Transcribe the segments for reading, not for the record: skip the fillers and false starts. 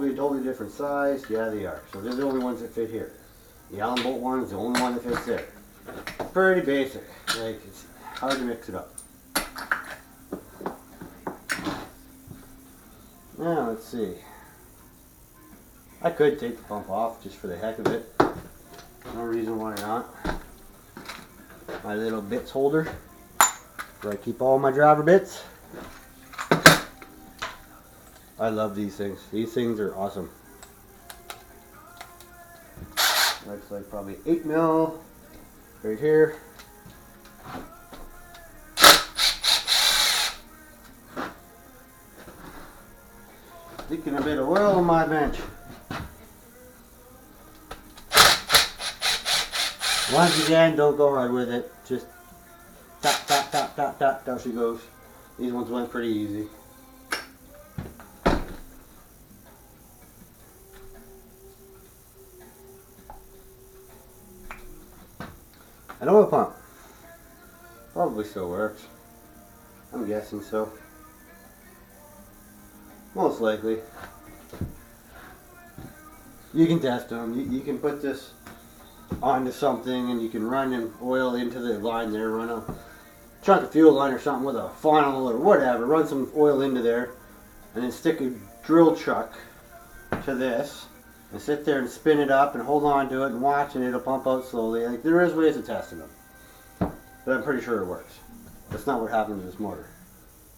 be a totally different size. Yeah, they are. So they're the only ones that fit here. The Allen bolt one is the only one that fits there. Pretty basic. Like, it's hard to mix it up. Now, let's see. I could take the pump off just for the heck of it. No reason why not. My little bits holder where I keep all my driver bits. I love these things. These things are awesome. Looks like probably 8 mil right here. Leaking a bit of oil on my bench. Once again, don't go hard with it. Just tap, tap, tap, tap, tap, down she goes. These ones went pretty easy. I know a pump. Probably still works. I'm guessing so. Most likely. You can test them. You can put this onto something and you can run an oil into the line there, run a chunk of fuel line or something with a funnel or whatever, run some oil into there and then stick a drill chuck to this and sit there and spin it up and hold on to it and watch and it'll pump out slowly. Like, there is ways of testing them, but I'm pretty sure it works. That's not what happened to this motor.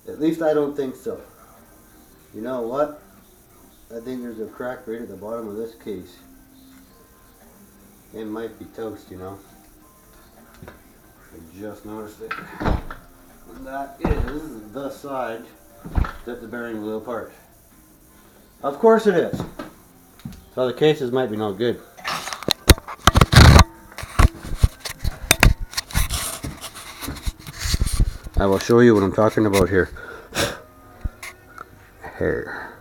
At least I don't think so. You know what? I think there's a crack right at the bottom of this case. It might be toast, you know. I just noticed it. And that is the side that the bearing blew apart. Of course it is. So the cases might be no good. I will show you what I'm talking about here. Here.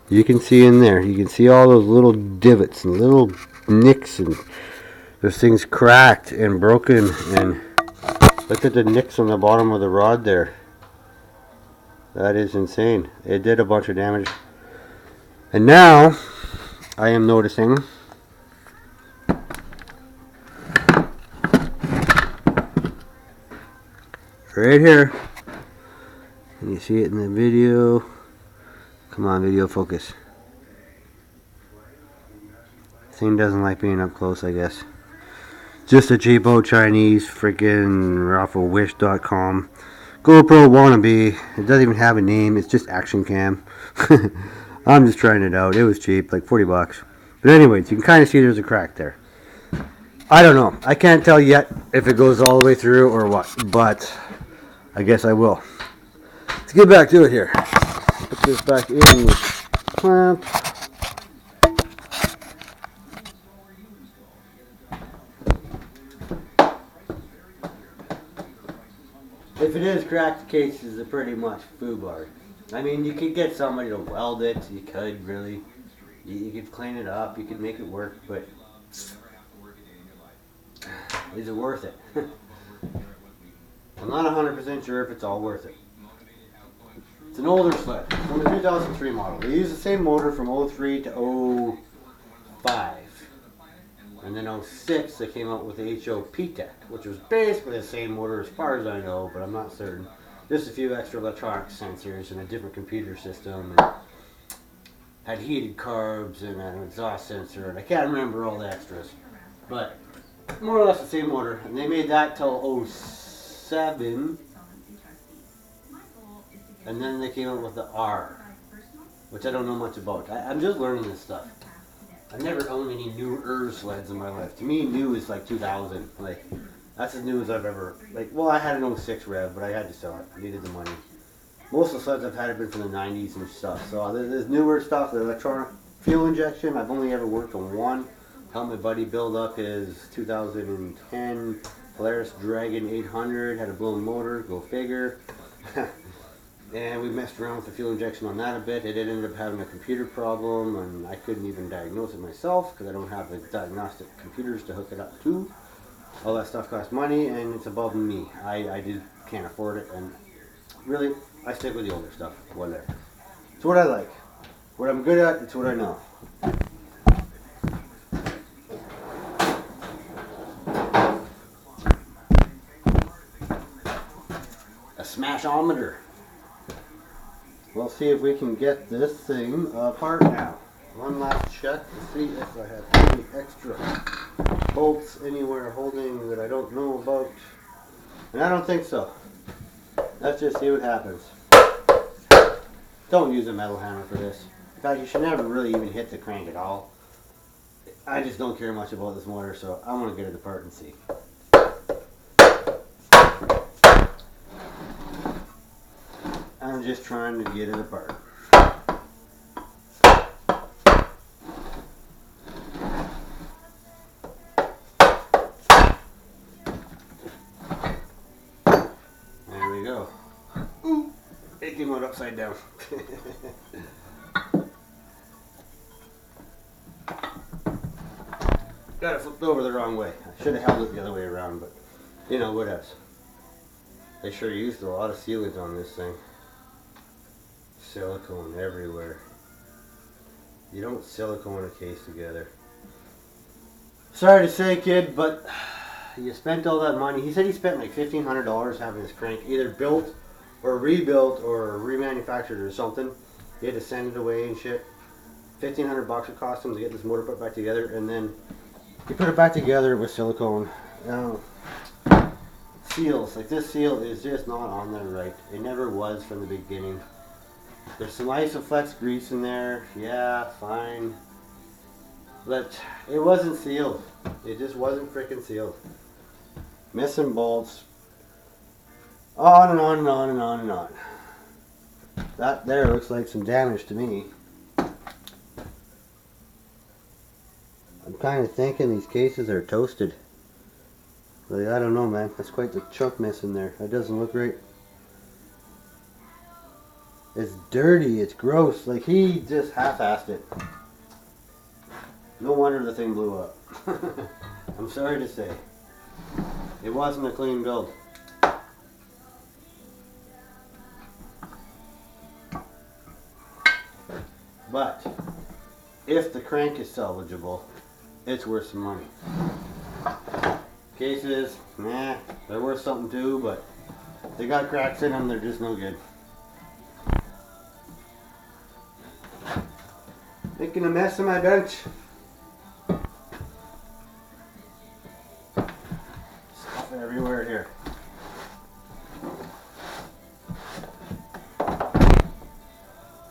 You can see in there, you can see all those little divots and little nicks, and this thing's cracked and broken, and look at the nicks on the bottom of the rod there. That is insane. It did a bunch of damage. And now I am noticing right here, and you see it in the video. Come on, video, focus. Thing doesn't like being up close, I guess. Just a cheapo Chinese freaking rafflewish.com GoPro wannabe. It doesn't even have a name. It's just action cam. I'm just trying it out. It was cheap, like 40 bucks. But anyways, you can kind of see there's a crack there. I don't know. I can't tell yet if it goes all the way through or what, but I guess I will. Let's get back to it here. Put this back in the clamp. If it is cracked, the cases are pretty much foobar. I mean, you could get somebody to weld it. You could really. You could clean it up. You could make it work, but is it worth it? I'm not 100% sure if it's all worth it. It's an older sled. From the 2003 model. They use the same motor from 03 to 05. And then 06 they came out with the HOP Tech, which was basically the same motor as far as I know, but I'm not certain. Just a few extra electronic sensors and a different computer system. And had heated carbs and an exhaust sensor, and I can't remember all the extras. But more or less the same motor. And they made that till 07. And then they came out with the R, which I don't know much about. I'm just learning this stuff. I've never owned any newer sleds in my life. To me, new is like 2000. Like, that's as new as I've ever. Like, well, I had an 06 Rev, but I had to sell it. I needed the money. Most of the sleds I've had have been from the 90s and stuff. So there's newer stuff. The electronic fuel injection, I've only ever worked on one. Helped my buddy build up his 2010 Polaris Dragon 800. Had a blown motor. Go figure. And we messed around with the fuel injection on that a bit. It ended up having a computer problem, and I couldn't even diagnose it myself because I don't have the diagnostic computers to hook it up to. All that stuff costs money, and it's above me. I just can't afford it, and really, I stick with the older stuff. Whatever. It's what I like. What I'm good at, it's what I know. A smashometer. We'll see if we can get this thing apart now. One last check to see if I have any extra bolts anywhere holding that I don't know about. And I don't think so. Let's just see what happens. Don't use a metal hammer for this. In fact, you should never really even hit the crank at all. I just don't care much about this motor, so I want to get it apart and see. I'm just trying to get it apart. There we go. Ooh, it came out upside down. Got it flipped over the wrong way. I should have held it the other way around, but you know, what else? They sure used a lot of sealants on this thing. Silicone everywhere. You don't silicone a case together. Sorry to say, kid, but you spent all that money. He said he spent like $1,500 having this crank either built or rebuilt or remanufactured or something. He had to send it away and shit. $1,500 it cost him to get this motor put back together, and then he put it back together with silicone. Seals, like this seal is just not on there right. It never was from the beginning. There's some Isoflex grease in there, yeah, fine. But it wasn't sealed. It just wasn't freaking sealed. Missing bolts. On and on and on and on and on. That there looks like some damage to me. I'm kind of thinking these cases are toasted. Like, I don't know, man. That's quite the chunk missing there. That doesn't look right. It's dirty. It's gross. Like, he just half-assed it. No wonder the thing blew up. I'm sorry to say. It wasn't a clean build. But if the crank is salvageable, it's worth some money. Cases, nah, they're worth something too, but they got cracks in them, they're just no good. Making a mess of my bench. Stuff everywhere here.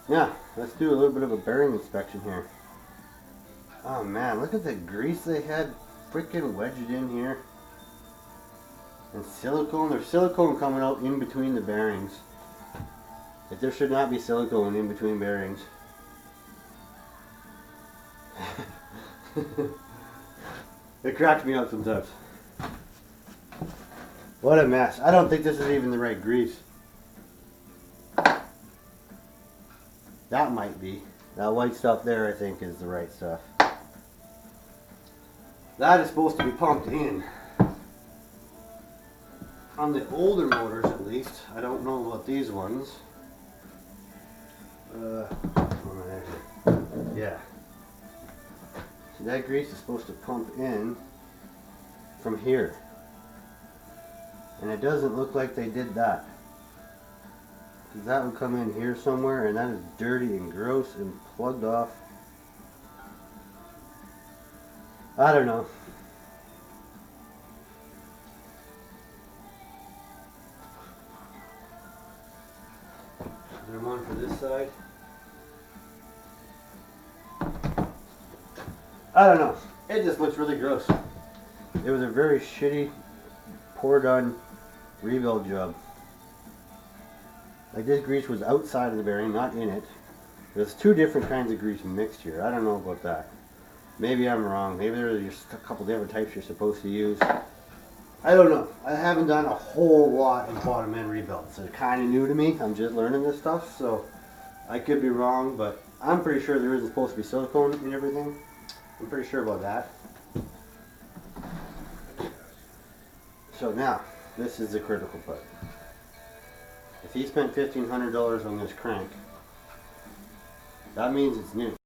Yeah, let's do a little bit of a bearing inspection here. Oh man, look at the grease they had freaking wedged in here. And silicone, there's silicone coming out in between the bearings. Like, there should not be silicone in between bearings. It cracks me up sometimes. What a mess. I don't think this is even the right grease. That might be. That white stuff there, I think, is the right stuff. That is supposed to be pumped in. On the older motors, at least. I don't know about these ones. Yeah. See, that grease is supposed to pump in from here. And it doesn't look like they did that. Because that would come in here somewhere, and that is dirty and gross and plugged off. I don't know. Is there one for this side? I don't know. It just looks really gross. It was a very shitty, poor done rebuild job. Like, this grease was outside of the bearing, not in it. There's two different kinds of grease mixed here. I don't know about that. Maybe I'm wrong. Maybe there's a couple different types you're supposed to use. I don't know. I haven't done a whole lot in bottom end rebuilds. So it's kind of new to me. I'm just learning this stuff, so I could be wrong, but I'm pretty sure there isn't supposed to be silicone in everything. I'm pretty sure about that. So now, this is the critical part. If he spent $1,500 on this crank, That means it's new.